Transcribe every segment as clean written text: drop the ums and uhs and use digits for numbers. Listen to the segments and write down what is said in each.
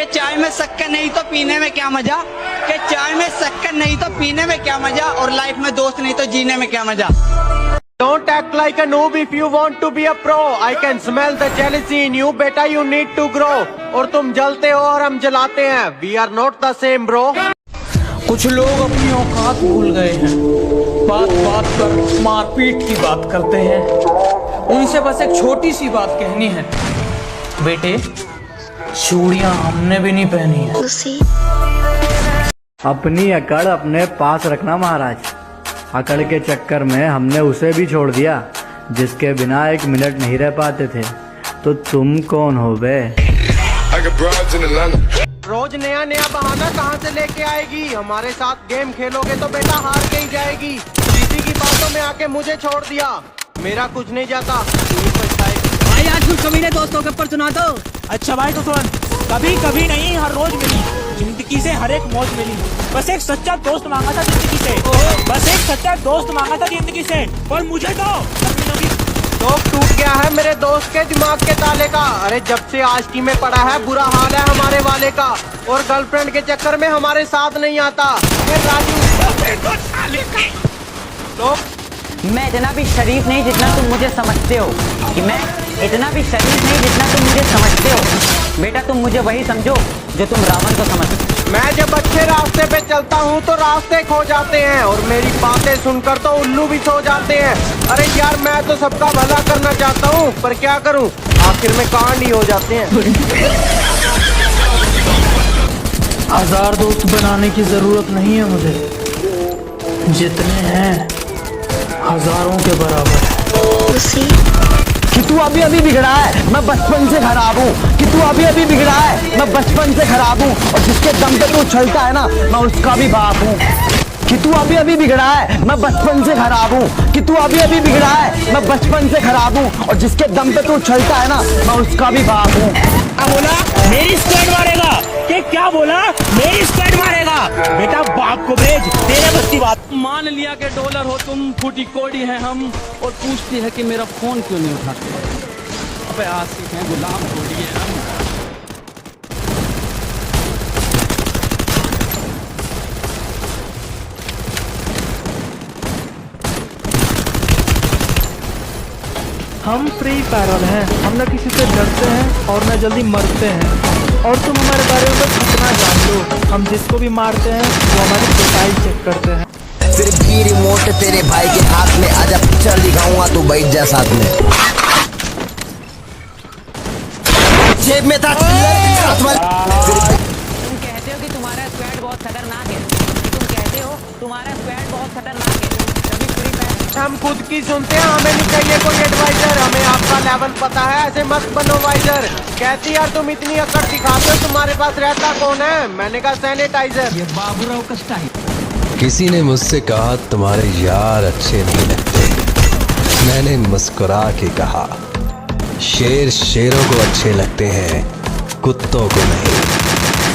कि चाय में शक्कर नहीं तो पीने में क्या मजा, कि चाय में शक्कर नहीं तो पीने में क्या मजा, और लाइफ में दोस्त नहीं तो जीने में क्या मजा। Don't act like a noob if you want to be a pro. I can smell the jealousy in you, बेटा you need to grow. और तुम जलते हो और हम जलाते हैं. We are not the same bro. कुछ लोग अपनी औकात भूल गए हैं, बात बात पर मारपीट की बात करते हैं। उनसे बस एक छोटी सी बात कहनी है, बेटे चूड़ियां हमने भी नहीं पहनी है। अपनी अकड़ अपने पास रखना महाराज। अकड़ के चक्कर में हमने उसे भी छोड़ दिया जिसके बिना एक मिनट नहीं रह पाते थे। तो तुम कौन हो बे? रोज नया नया बहाना कहाँ से लेके आएगी? हमारे साथ गेम खेलोगे तो बेटा हार के ही जाएगी। किसी की बातों में आके मुझे छोड़ दिया, मेरा कुछ नहीं जाता, तू ही पछताएगी। भाई आज कुछ कभी ने दोस्तों के ऊपर सुना दो। अच्छा भाई तो सुन, कभी कभी नहीं हर रोज मिली, जिंदगी से हर एक मौज मिली। बस एक सच्चा दोस्त मांगा था जिंदगी से, बस एक सच्चा दोस्त मांगा था जिंदगी से, और मुझे तो लोग टूट गया है मेरे दोस्त के दिमाग के ताले का। अरे जब से आशिकी में पड़ा है बुरा हाल है हमारे वाले का, और गर्लफ्रेंड के चक्कर में हमारे साथ नहीं आता। राजू लोग, मैं इतना भी शरीफ नहीं जितना तुम मुझे समझते हो, कि मैं इतना भी शरीफ नहीं जितना तुम मुझे समझते हो। बेटा तुम मुझे वही समझो जो तुम रावण को समझते। मैं जब अच्छे रास्ते पे चलता हूँ तो रास्ते खो जाते हैं, और मेरी बातें सुनकर तो उल्लू भी सो जाते हैं। अरे यार मैं तो सबका भला करना चाहता हूँ, पर क्या करूँ, आखिर में कांड ही हो जाते हैं। 1000 दोस्त बनाने की जरूरत नहीं है मुझे, जितने हैं हजारों के बराबर। कि तू अभी अभी बिगड़ा है, मैं बचपन से खराब हूँ। कि तू अभी अभी बिगड़ा है, मैं बचपन से खराब हूँ, और जिसके दम पे तू चलता है ना, मैं उसका भी बाप हूँ। कि तू अभी अभी बिगड़ा है, मैं बचपन से खराब हूँ। कि तू अभी अभी बिगड़ा है, मैं बचपन से खराब हूँ, और जिसके दम पे तू चलता है ना, मैं उसका भी बाप हूँ। क्या बोला? मेरी स्क्वाड मारेगा? क्या बोला? मेरी स्क्वाड मारेगा? बेटा बाप को भेज, तेरे बस की बात। मान लिया कि डॉलर हो तुम, फूटी कोड़ी है हम, और पूछती है कि मेरा फोन क्यों नहीं उठाते। अबे आशिक हैं, गुलाम कोड़ी है हम। हम फ्री पैरल हैं, हम न किसी से डरते हैं और न जल्दी मरते हैं। और तुम हमारे बारे में बस इतना जान लो, हम जिसको भी मारते हैं वो हमारी प्रोफाइल चेक करते हैं। फिर भी रिमोट तेरे भाई के हाथ में, आजा पिक्चर दिखाऊंगा तू बैठ जा साथ में। जेब में था तुम कहते हो कि तुम्हारा स्क्वाड बहुत खतरनाक है, तुम कहते हो तुम्हारा स्क्वाड बहुत खतरनाक है। हम खुद की सुनते हैं, हमें नहीं चाहिए कोई एडवाइजर। हमें आपका लेवल पता है, ऐसे मत बनो वाइजर। कहती यार तुम इतनी अकड़ दिखाते हो, तुम्हारे पास रहता कौन है? मैंने कहा सैनिटाइजर। ये बाबूराव का स्टाइल। किसी ने मुझसे कहा तुम्हारे यार अच्छे नहीं लगते। मैंने मुस्कुरा के कहा शेर शेरों को अच्छे लगते हैं, कुत्तों को नहीं।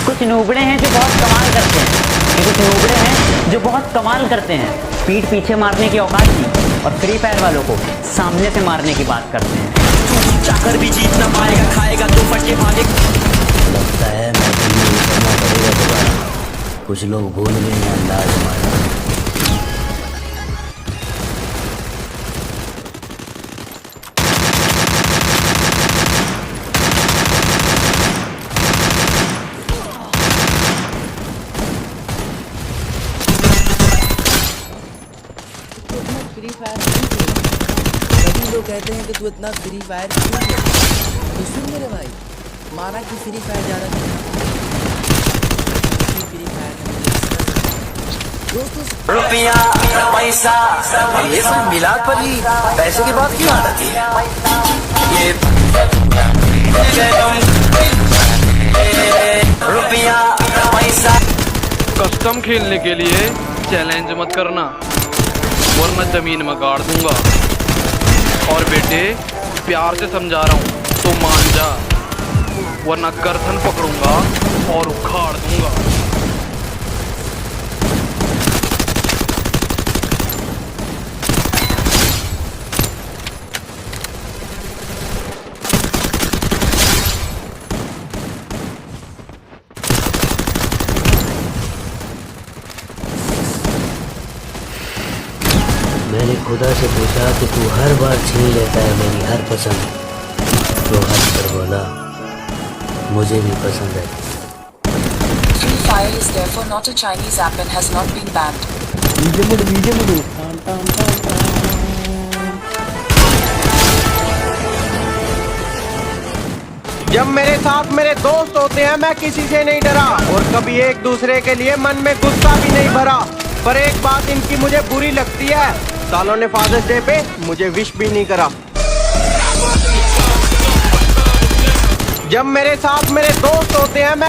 कुछ नूबड़े हैं जो बहुत कमाल करते हैं, कुछ नूबड़े हैं जो बहुत कमाल करते हैं। पीठ पीछे मारने की औकात नहीं, और फ्री फायर वालों को सामने से मारने की बात करते हैं। चाकर भी जीत ना पाएगा, खाएगा तो फटके भागे। लगता है मैं तुम्हें करना पड़ेगा दोबारा। कुछ लोग भूल गए हैं अंदाज हमारा। फ्री फायर सभी लोग कहते हैं कि तू इतना फ्री फायर क्यों है? तो सुन मेरे भाई, माना कि फ्री फायर ज़्यादा फ्री फायर दोस्तों रुपया पैसा ये सब मिला पर ही पैसे की बात क्यों आती है? ये रुपया पैसा। कस्टम खेलने के लिए चैलेंज मत करना, वरना जमीन में गाड़ दूंगा। और बेटे प्यार से समझा रहा हूँ तो मान जा, वरना गर्दन पकड़ूंगा और उखाड़ दूंगा। मैंने खुदा से पूछा कि तू हर बार छीन लेता है मेरी हर पसंद, तो हंस कर बोला मुझे भी पसंद है। Free Fire is therefore not a Chinese app and has not been banned. जब मेरे साथ मेरे दोस्त होते हैं मैं किसी से नहीं डरा और कभी एक दूसरे के लिए मन में गुस्सा भी नहीं भरा। पर एक बात इनकी मुझे बुरी लगती है, सालों ने फादर्स डे पे मुझे विश भी नहीं करा। जब मेरे साथ मेरे दोस्त होते हैं मैं